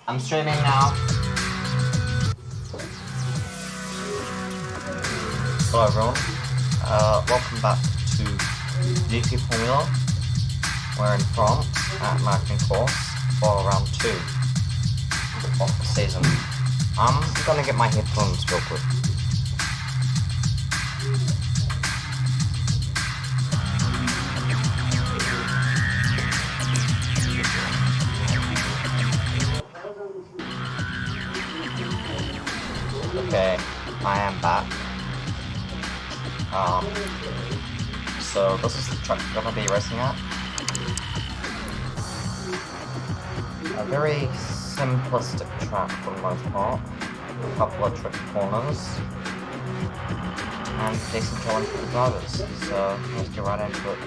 I'm streaming now. Hello everyone. Welcome back to GP4MULA. We're in France at Magny Cours for round 2 of the season. I'm gonna get my headphones real quick. Okay, I am back. So this is the track we're gonna be racing at. A very simplistic track for the most part. A couple of tricky corners. And decent challenge for the drivers. So let's get right into it.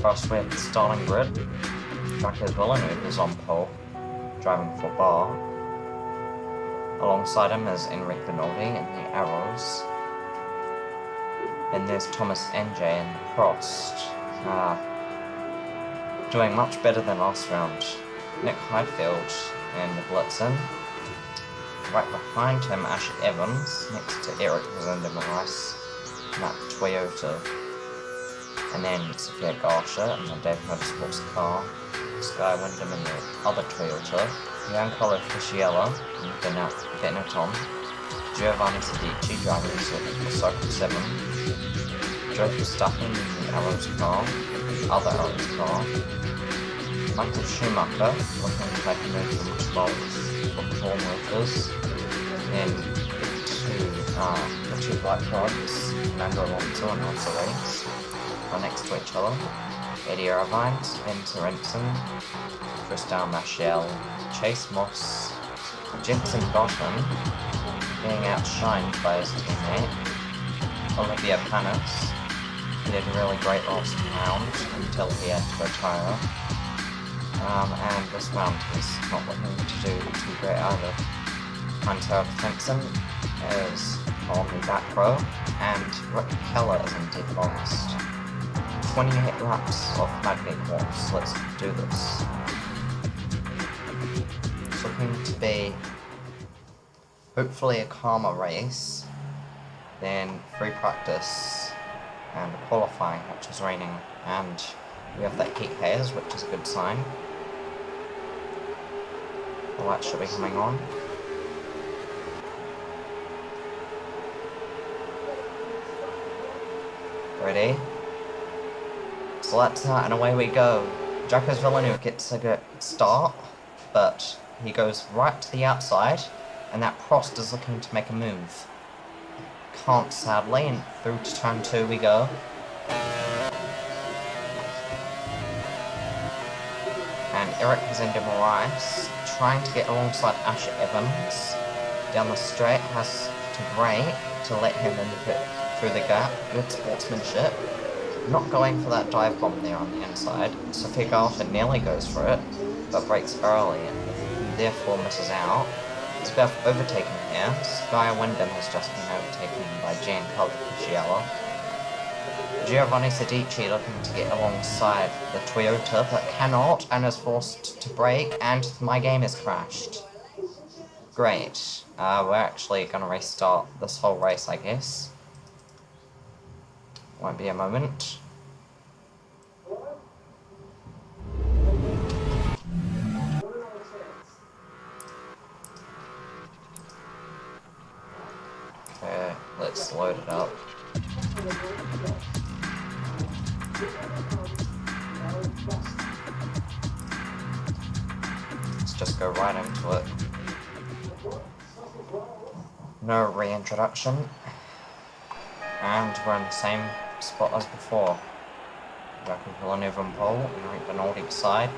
First we have the starting grid. GP4MULA is on pole, driving for bar. Alongside him is Enric Benoldi in the arrows. Then there's Thomas NJ in the Prost. Doing much better than last round. Nick Heidfeld in the Blitzen. Right behind him, Ashley Evans, next to Eric Morais in that Toyota. And then Sophia Garsha in the Dave Motorsports car. Sky Wyndham in the other Toyota. Giancarlo Fischiella in Benetton, Giovanni Sedici driving for Circle 7, Joe Verstappen in the Arrows car, other Arrows car, Michael Schumacher looking to make a move from 12 for Paul Motors, then the two black flags, Fernando Alonso and Alonso Reigns, are next to each other. Eddie Irvine, Ben Sorensen, Tristan Machel, Chase Moss, Jensen Button being outshined by his teammate, Olivia Panis. He did really great last round until he had to retire. And this round he's not looking to do too great either. Hunter Fenton is on the back row, and Rick Keller is in dead last. 28 laps of Magny Cours. Let's do this. It's looking to be hopefully a calmer race than free practice and qualifying, which is raining, and we have that heat haze, which is a good sign. The lights should be coming on. Ready? So let's and away we go. GP4MULA gets a good start, but he goes right to the outside, and that Prost is looking to make a move. Can't sadly, and through to turn 2 we go. And Eric Morais trying to get alongside Asher Evans. Down the straight, has to brake to let him in through the gap. Good sportsmanship. Not going for that dive bomb there on the inside. Sophia Garsha nearly goes for it, but brakes early and therefore misses out. It's about overtaken here. Sky Wyndham has just been overtaken by Giancarlo Fischiella. Giovanni Sedici looking to get alongside the Toyota, but cannot, and is forced to brake, and my game is crashed. Great. We're actually going to restart this whole race, I guess. Won't be a moment. Okay, let's load it up. Let's just go right into it. No reintroduction. And we're in the same spot as before. GP4MULA on pole, Enric Benoldi beside.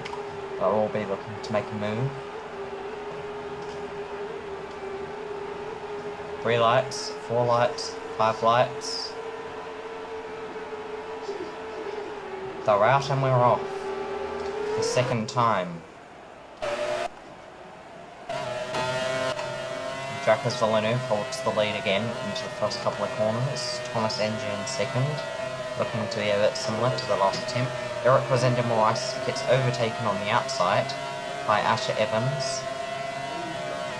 They'll all be looking to make a move. 3 lights, 4 lights, 5 lights. They're out and we're off. The second time. GP4MULA holds the lead again into the first couple of corners. Thomas NJ in second, looking to be a bit similar to the last attempt. Eric Morais gets overtaken on the outside. by Asher Evans.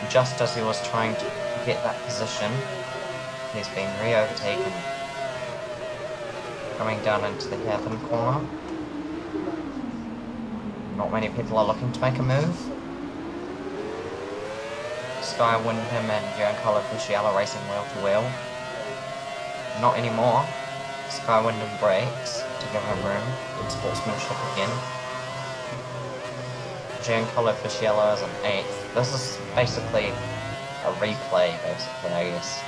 Just as he was trying to get that position, he's been re-overtaken. Coming down into the hairpin corner. Not many people are looking to make a move. Sky Wyndham and Giancarlo Fisichella racing wheel to wheel. Not anymore. Sky Wyndham brakes to give him room. Good sportsmanship again. Giancarlo Fisichella is an 8th. This is basically a replay, I guess.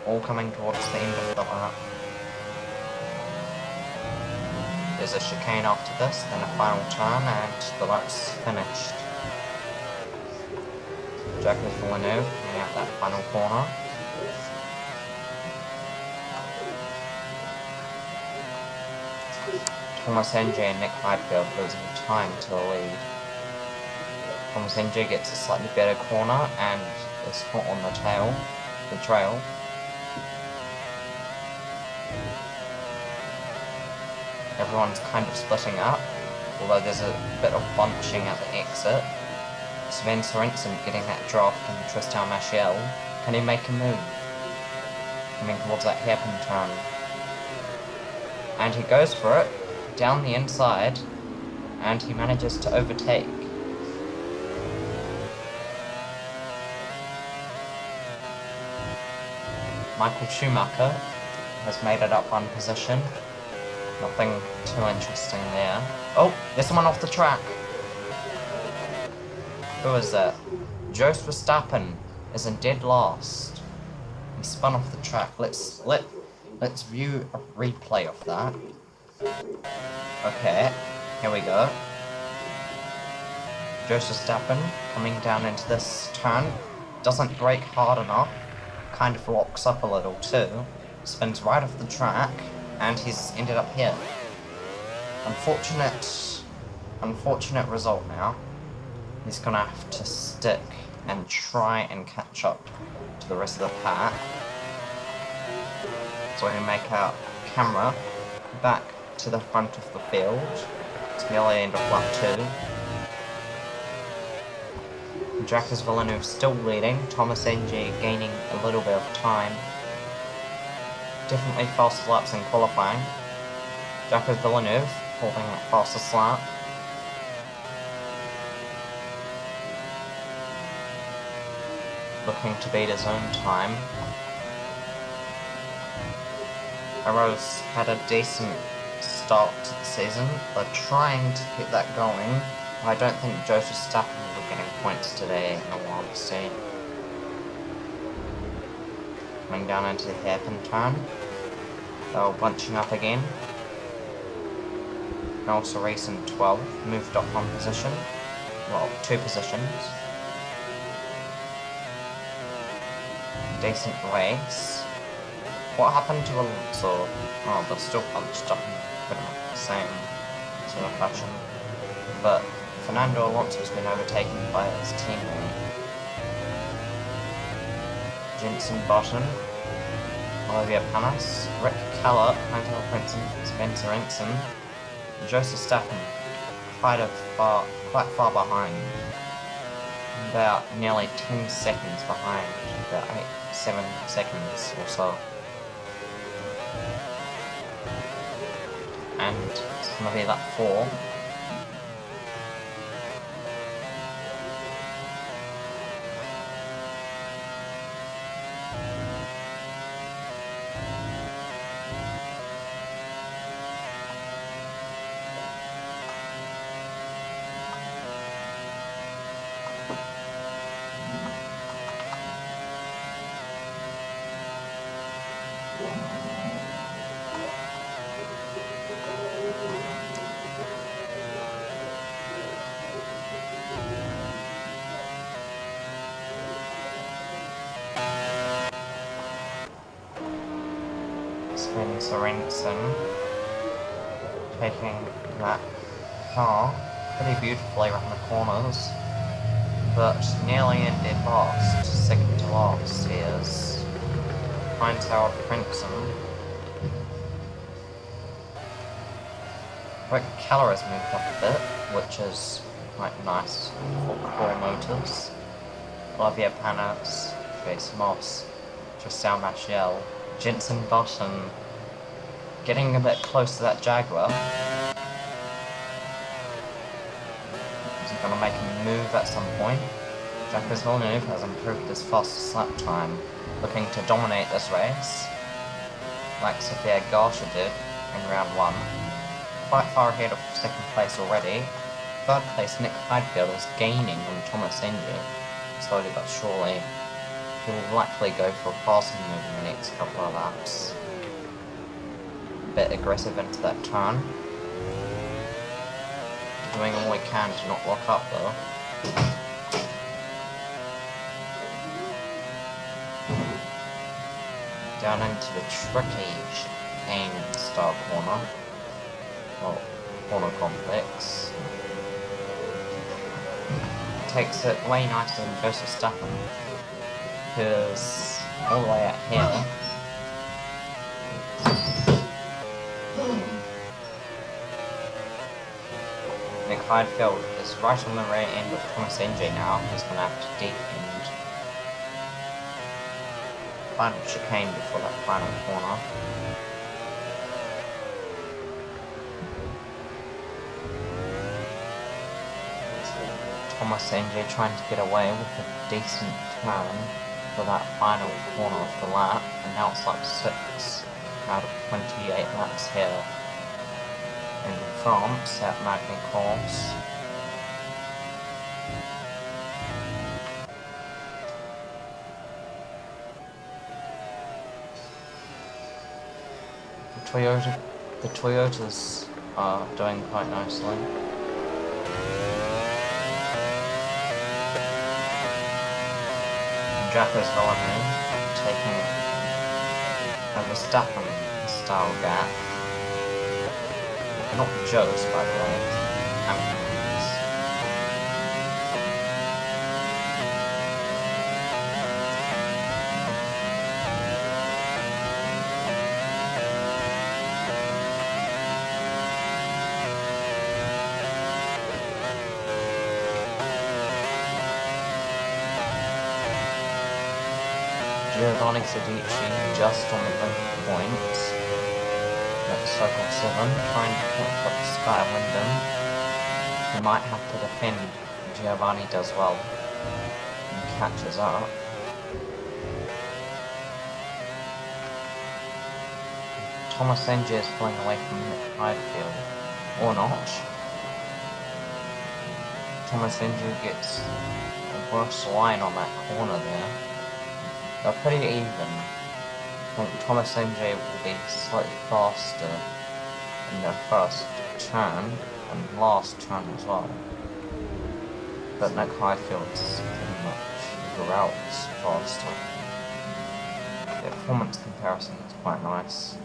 All coming towards the end of the lap. There's a chicane after this, then a final turn, and the lap's finished. Jacques Villeneuve coming out that final corner. Thomas NJ and Nick Heidfeld losing time to the lead. Thomas NJ gets a slightly better corner and is caught on the trail. Everyone's kind of splitting up, although there's a bit of bunching at the exit. Sven Sorensen getting that draft and Tristan Marchel. Can he make a move? Coming towards that hairpin turn. And he goes for it, down the inside, and he manages to overtake. Michael Schumacher has made it up one position. Nothing too interesting there. Oh, there's someone off the track. Who is that? Jos Verstappen is in dead last. He spun off the track. Let's view a replay of that. Okay, here we go. Jos Verstappen coming down into this turn. Doesn't brake hard enough. Kind of locks up a little too. Spins right off the track. And he's ended up here. Unfortunate result now. He's gonna have to stick and try and catch up to the rest of the pack. So we make our camera back to the front of the field. It's nearly end of lap 2. Jacques Villeneuve still leading. Thomas NG gaining a little bit of time. Definitely fastest laps in qualifying. Jacques Villeneuve holding that fastest lap. Looking to beat his own time. Arrows had a decent start to the season. They're trying to keep that going. I don't think Jos Verstappen will be getting points today in all honesty. Coming down into the hairpin turn. They were bunching up again. And also racing 12, moved up one position. Well, 2 positions. Decent race. What happened to Alonso? Oh, they're still bunched up in pretty much the same sort of fashion. But Fernando Alonso's been overtaken by his teammate. Jenson Button, Olivier Panis, Rick Keller, Angelo Princeton, Spencer Ensign, Jos Verstappen, quite far behind. About nearly 10 seconds behind, about 7 seconds or so. And it's going to be that 4. Sven Sorensen taking that car pretty beautifully around the corners. but nearly ended last. Second to last is Hindtower Crimson. Rick Keller has moved up a bit, which is quite nice for core motors. Olivia Panis, Chase Moss, Tristan Machiel, Jensen Button getting a bit close to that Jaguar. Is he going to make a move at some point? Jacques Villeneuve has improved his fastest lap time, looking to dominate this race, like Sophia Garsha did in round 1. Quite far ahead of second place already. Third place Nick Heidfeld is gaining on Thomas Engie, slowly but surely. He will likely go for a passing move in the next couple of laps. A bit aggressive into that turn. Doing all he can to not lock up though. Down into the tricky chicane style corner. Well, corner complex. Takes it way nicer than Joseph Stappen, because all the way out here, Nick Heidfeld is right on the rear end of Thomas Engie now. He's going to have to deep end. Final chicane before that final corner. Thomas Engie trying to get away with a decent turn for that final corner of the lap, and now it's like 6 out of 28 laps here in France at Magny Cours. The Toyotas are doing quite nicely. Jacques Villeneuve taking a Verstappen style gap. Not Joe's, by the way. Giovanni Sedici just on the brink of points. At Circle 7, trying to catch up Sky Wyndham. He might have to defend. Giovanni does well and catches up. Thomas Engie is pulling away from Nick Heidfeld, or not. Thomas Engie gets a worse line on that corner there. They're pretty even. I think Thomas Engie will be slightly faster in their first turn and last turn as well. But Nick Heidfeld's pretty much routes faster. The performance comparison is quite nice.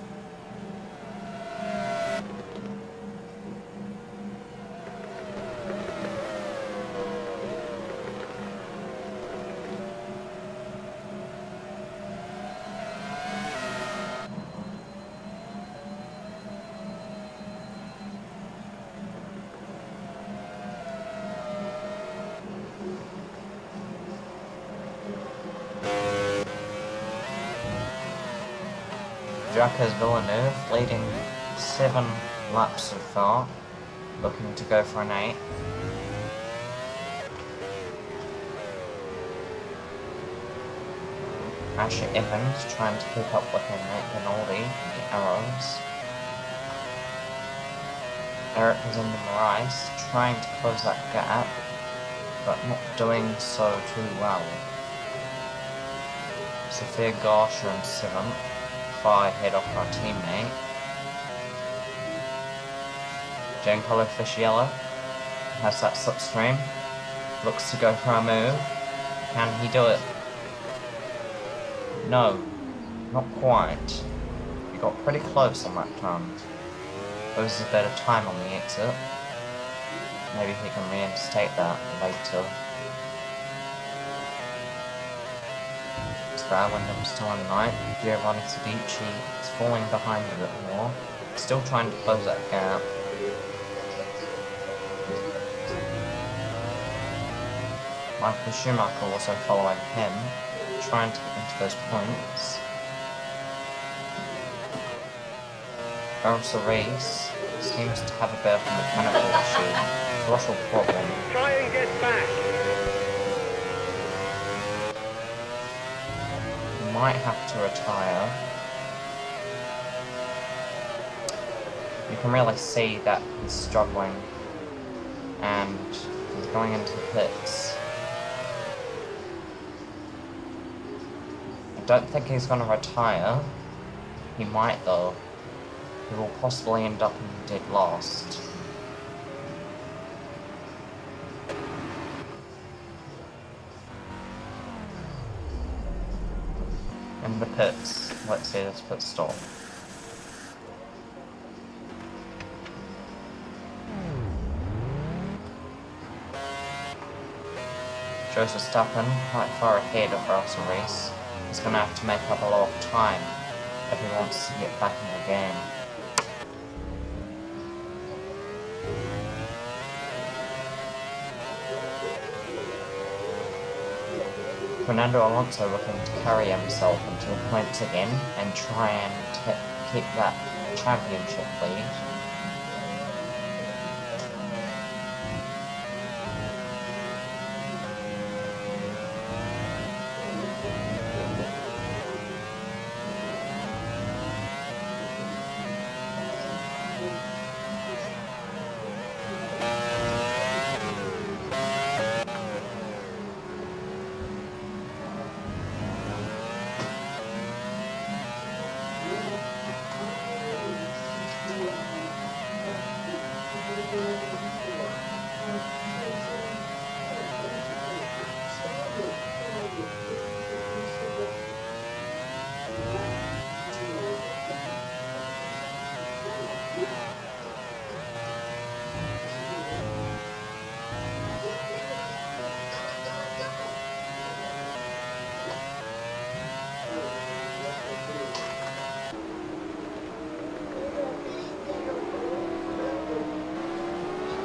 Jacques Villeneuve leading 7 laps so far, looking to go for an 8. Asher Evans trying to keep up with him, Nate Rinaldi in the arrows. Eric is in the Marais, trying to close that gap, but not doing so too well. Sophia Garsha in 7th. Far ahead of our teammate. Giancarlo Fischiello has that slipstream. Looks to go for a move. Can he do it? No, not quite. He got pretty close on that turn. Those a better time on the exit. Maybe he can reinstate that later. bad when I'm still in ninth. Giovanni Sedici is falling behind a bit more, still trying to close that gap. Michael Schumacher also following him, trying to get into those points. Elsa Reese seems to have a bit of a mechanical issue, throttle problem. Try and get back. He might have to retire. You can really see that he's struggling and he's going into the pits. I don't think he's going to retire. He might though. He will possibly end up in dead last. In the pits, let's see this pit stop. Joseph Verstappen quite far ahead of Russell Reese. He's going to have to make up a lot of time if he wants to get back in the game. Fernando Alonso looking to carry himself into the points again and try and keep that championship lead.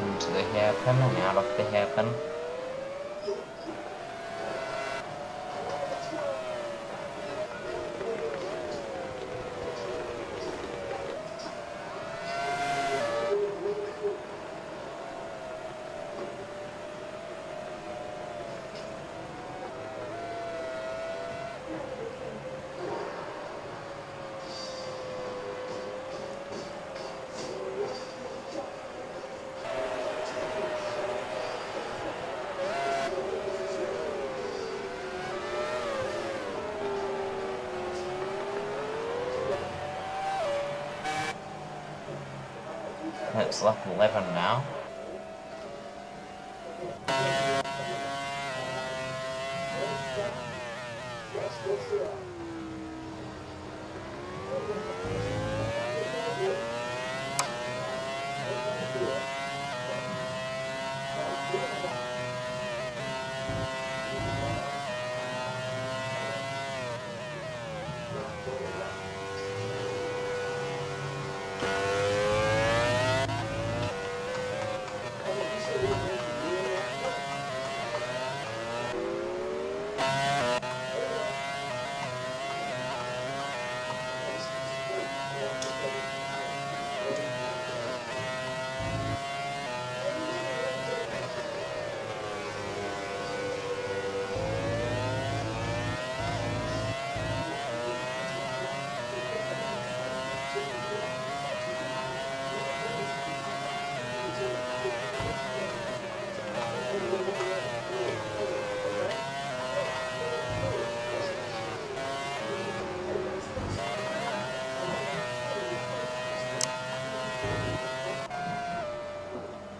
Into the hairpin and out of the hairpin. It's lap 11 now.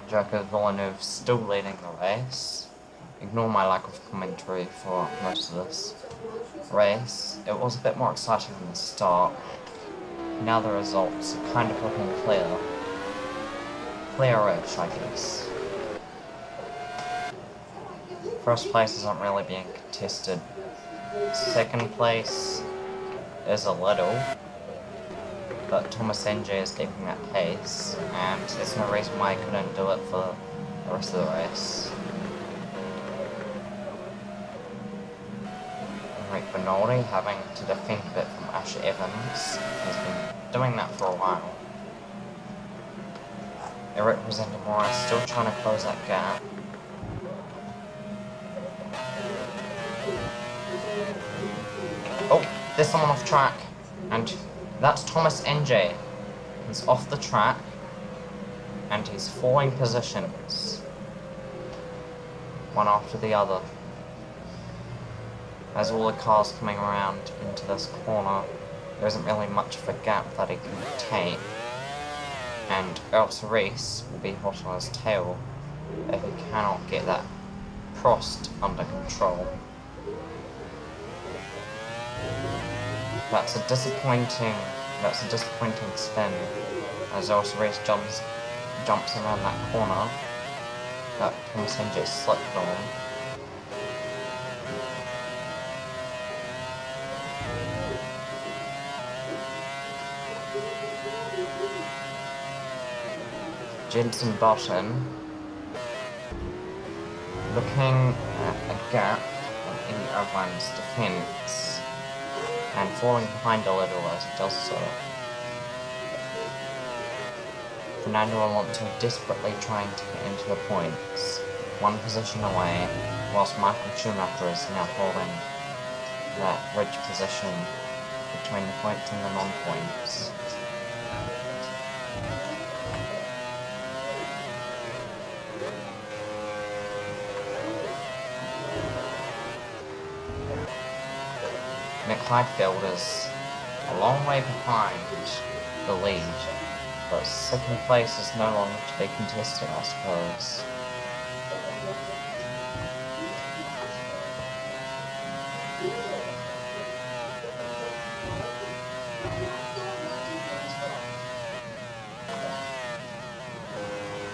Jacques Villeneuve still leading the race. Ignore my lack of commentary for most of this race. It was a bit more exciting than the start. Now the results are kind of looking clear. Clear-ish, I guess. First place isn't really being contested Second place is a little, but Thomas NJ is keeping that pace, and there's no reason why he couldn't do it for the rest of the race. Rick Bernardi having to defend a bit from Asher Evans. He's been doing that for a while. Eric Resendamora still trying to close that gap. Oh, there's someone off track, and that's Thomas NJ. He's off the track, and he's falling positions, one after the other. As all the cars coming around into this corner, there isn't really much of a gap that he can take, and El Cerise will be hot on his tail if he cannot get that Prost under control. That's a disappointing spin as El Cerise jumps around that corner that Thomas NJ slipped on. Jenson Button looking at a gap in Irvine's defence and falling behind a little as he does so. Fernando Alonso desperately trying to get into the points, one position away, whilst Michael Schumacher is now holding that ridge position between the points and the non-points. Mick Heidfeld is a long way behind the lead, but second place is no longer to be contested, I suppose.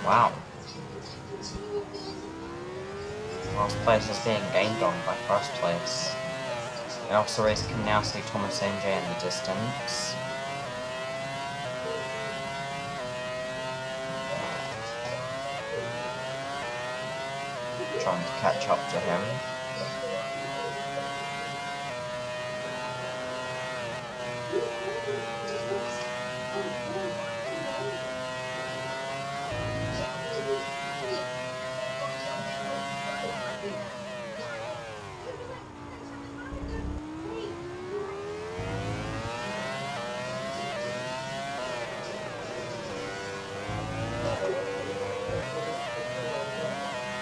Wow. Last place is being gained on by first place. El Cerise can now see Thomas NJ in the distance. Trying to catch up to him.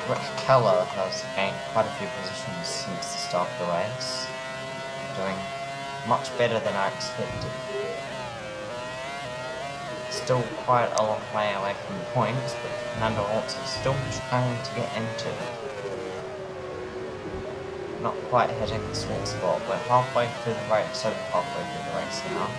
Rick Keller has gained quite a few positions since the start of the race, doing much better than I expected. Still quite a long way away from the points, but Fernando Alonso is still trying to get into it. Not quite hitting the sweet spot, but halfway through the race, over halfway through the race now.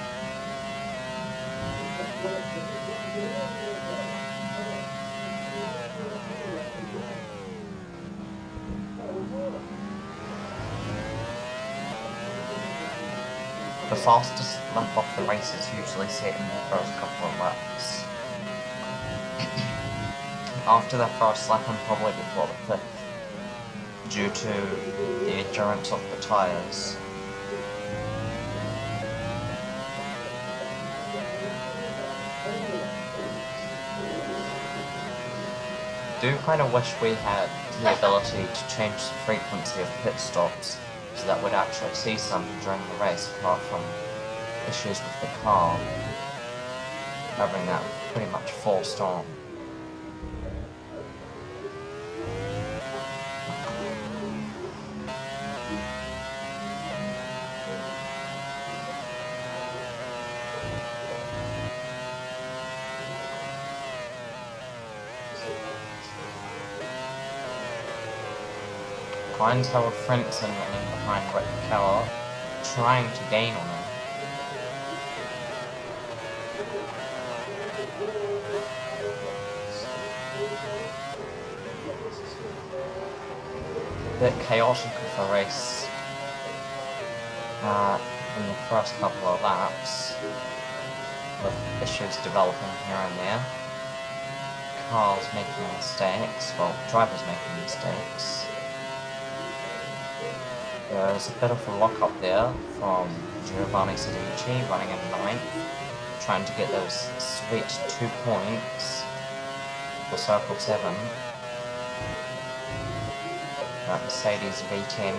The fastest lap off the race is usually set in the first couple of laps. After that first lap, I'm probably before the fifth, due to the endurance of the tyres. Do kind of wish we had the ability to change the frequency of pit stops, so that we'd actually see some during the race, apart from issues with the car, having that pretty much forced on. Finds Howard Frentzen running behind Rick Keller, trying to gain on him. Bit chaotic of a race in the first couple of laps, with issues developing here and there. Cars making mistakes, well, drivers making mistakes. There's a bit of a lock-up there from Giovanni Sedici running in 9th, trying to get those sweet 2 points for Circle 7. That Mercedes V10.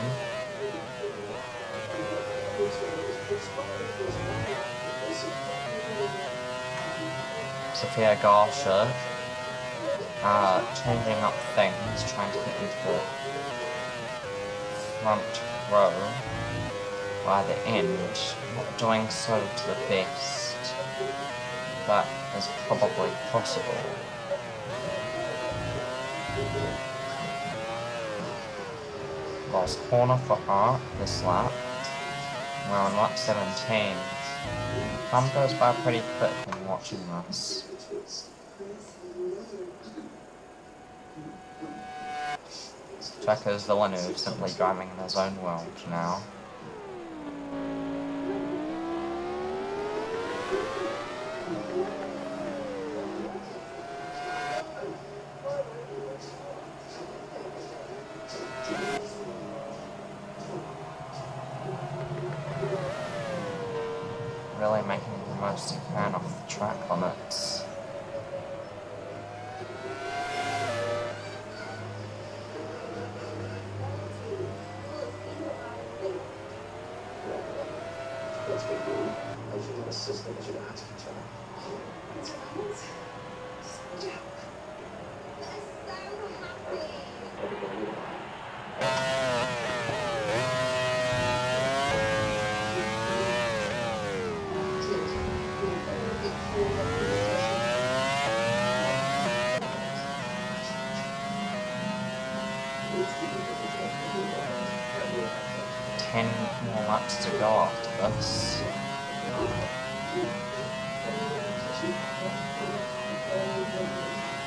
Sophia Garsha changing up things, trying to get into the front row by the end, not doing so to the best. That is probably possible. Lost corner for her this lap. We're on lap 17. Time goes by pretty quick when watching this. Checo's Villeneuve simply driving in his own world now. Really making the most he can of the track limits. More laps to go after this.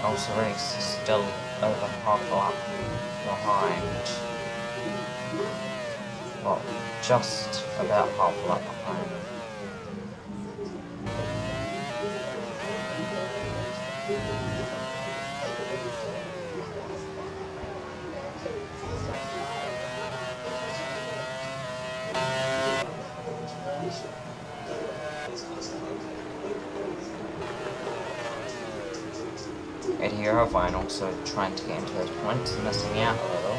Also race is still over half a lap behind. Well, just about half a lap behind. Eddie Irvine also trying to get into those points, missing out a little.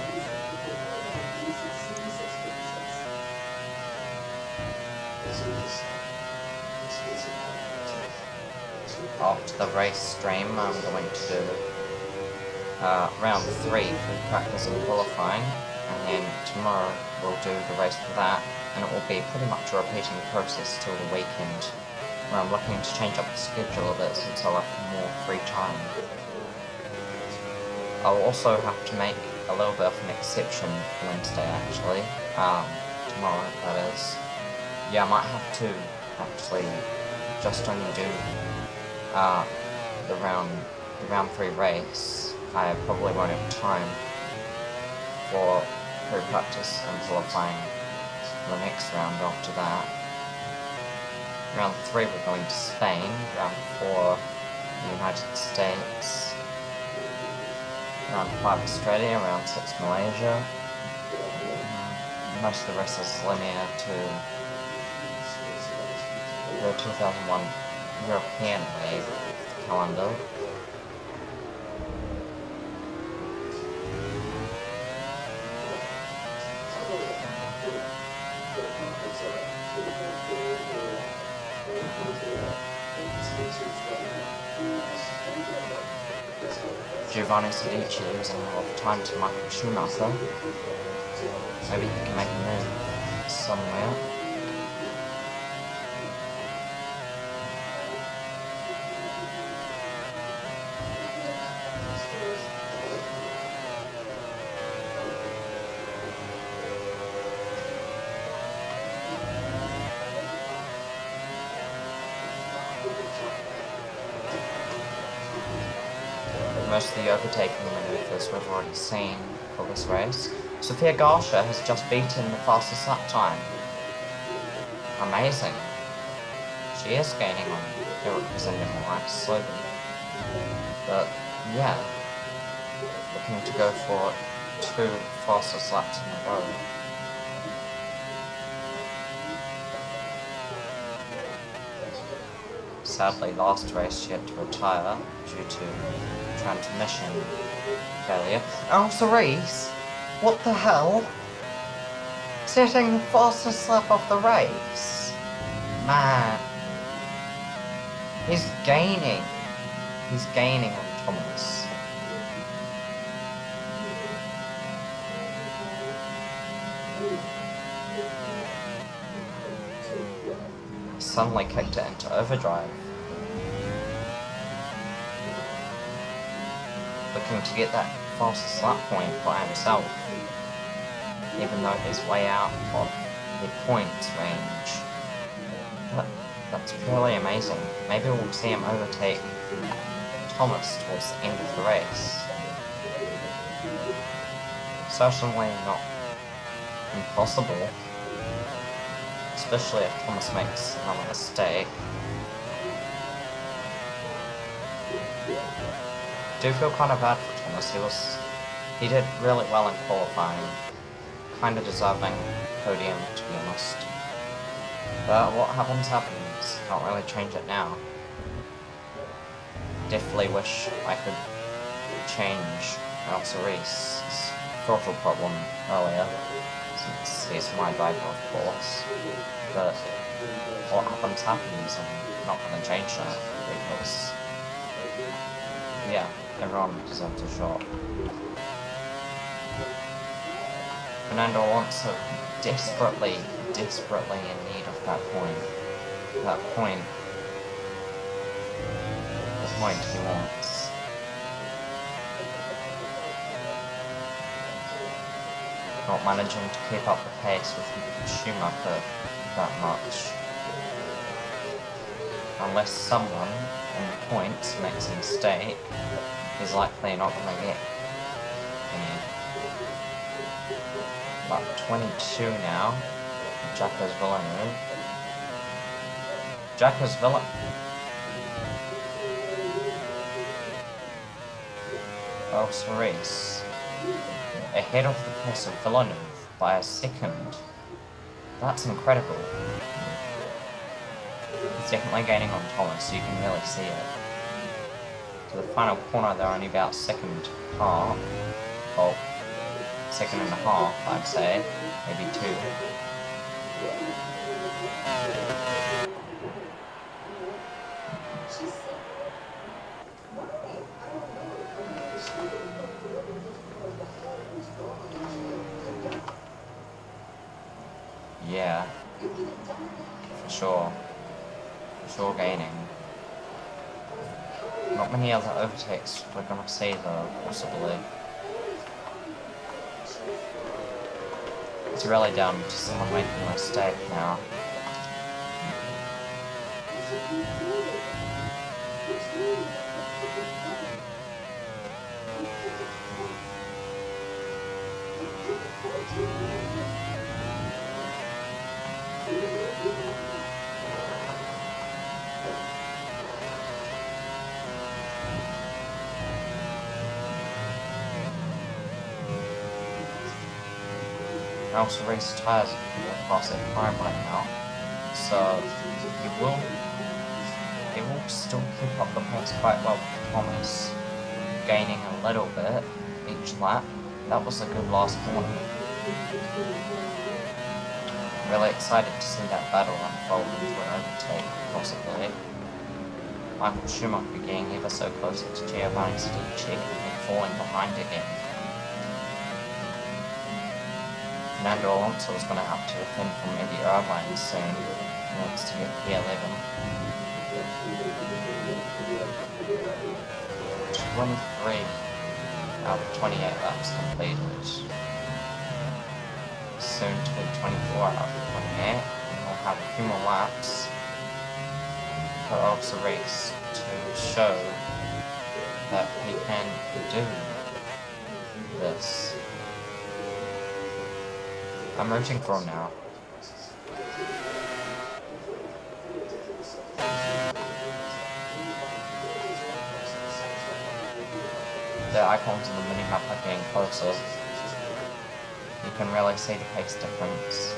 After the race stream, I'm going to do round 3 for practice and qualifying, and then tomorrow we'll do the race for that, and it will be pretty much a repeating process till the weekend, where I'm looking to change up the schedule a bit since I'll have more free time. I'll also have to make a little bit of an exception Wednesday actually, tomorrow that is. Yeah, I might have to actually just only do the round 3 race. I probably won't have time for pre-practice and qualifying the next round after that. Round 3 we're going to Spain, round 4 the United States, round 5 Australia, round 6 Malaysia. Most of the rest is linear to the 2001 European League calendar. Giovanni Sedici losing a lot of time to Michael Schumacher. Maybe he can make a move somewhere. Most of the overtaking maneuvers we've already seen for this race. Sophia Garsha has just beaten the fastest lap time. amazing. She is gaining on Eric Morais slowly. But yeah, looking to go for 2 fastest laps in a row. Sadly, last race she had to retire due to transmission failure. Oh, Cerise! What the hell? Setting the fastest lap of the race? Man. He's gaining. He's gaining on Thomas. He suddenly kicked it into overdrive. Looking to get that fastest lap point by himself, even though he's way out of the points range. That's really amazing. Maybe we'll see him overtake Thomas towards the end of the race. Certainly not impossible, especially if Thomas makes another mistake. I do feel kind of bad for Thomas. He did really well in qualifying, kind of deserving podium, to be honest. But what happens happens. Can't really change it now. Definitely wish I could change Cerise' throttle problem earlier, since he's my driver, of course. But what happens happens. I'm not going to change that because, yeah, everyone deserves a shot. Fernando Alonso desperately in need of that point. The point he wants. Not managing to keep up the pace with Schumacher that much. Unless someone in the points makes a mistake, he's likely not going to get any. About 22 now. Jacques Villeneuve. Oh, Cerise. Ahead of the pace of Villeneuve by a second. That's incredible. He's definitely gaining on Thomas, you can really see it. To the final corner, they're only about second and a half, I'd say. Maybe 2. Yeah, for sure gaining. Not many other overtakes we're gonna see though, possibly. It's really down to someone making a mistake now. Also race tires across their prime right now, so he will still keep up the pace quite well with Thomas, gaining a little bit each lap. That was a good last corner. Really excited to see that battle unfold into an overtake, possibly. Michael Schumacher getting ever so close to Giovanni Stici and falling behind again. Fernando Alonso is going to have to defend from Eddie Irvine soon. He wants to get P11. 23 out of 28 laps completed. Soon to be 24 out of 28. We'll have a few more laps for Cerise to show that he can do this. I'm rooting for him now. the icons on the minimap are getting closer, you can really see the pace difference.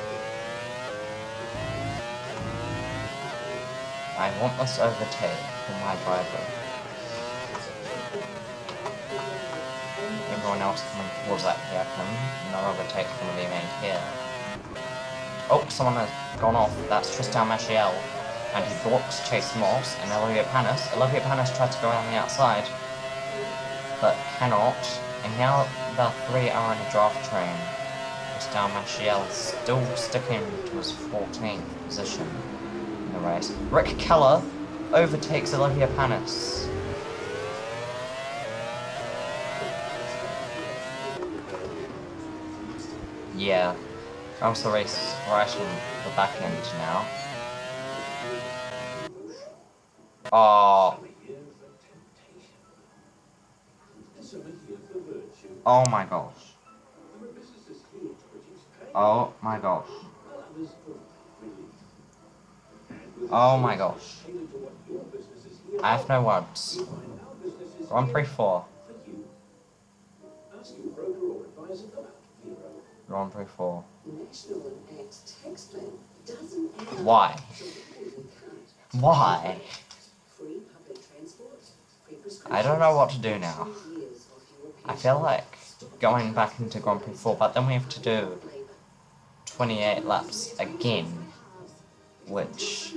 I want this overtake for my driver. Everyone else coming towards that hairpin, no overtake's going to be made here. Oh, someone has gone off. That's Tristan Machiel. And he blocks Chase Moss and Olivia Panis. Olivia Panis tried to go around the outside, but cannot. And now the three are in a draft train. Tristan Machiel still sticking to his 14th position in the race. Rick Keller overtakes Olivia Panis. Yeah. Also race right on the back end now. Oh. Oh my gosh. Oh my gosh. Oh my gosh. I have no words. Grand Prix 4. Grand Prix 4. Why? Why? I don't know what to do now. I feel like going back into Grand Prix 4, but then we have to do 28 laps again, which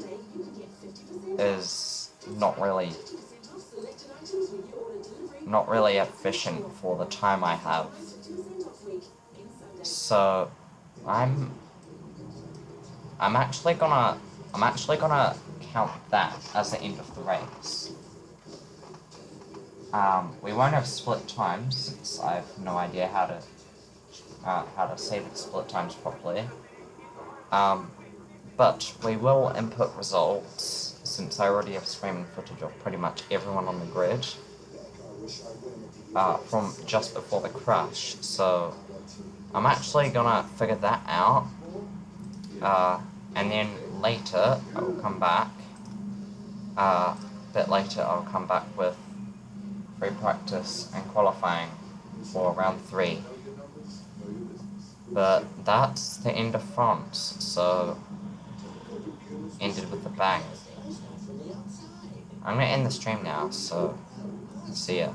is not really efficient for the time I have. So I'm actually gonna count that as the end of the race. We won't have split times since I have no idea how to save the split times properly. But we will input results since I already have streaming footage of pretty much everyone on the grid from just before the crash. So I'm actually gonna figure that out, and then later I will come back. A bit later I'll come back with free practice and qualifying for round 3. But that's the end of France, so ended with a bang. I'm gonna end the stream now, so see ya.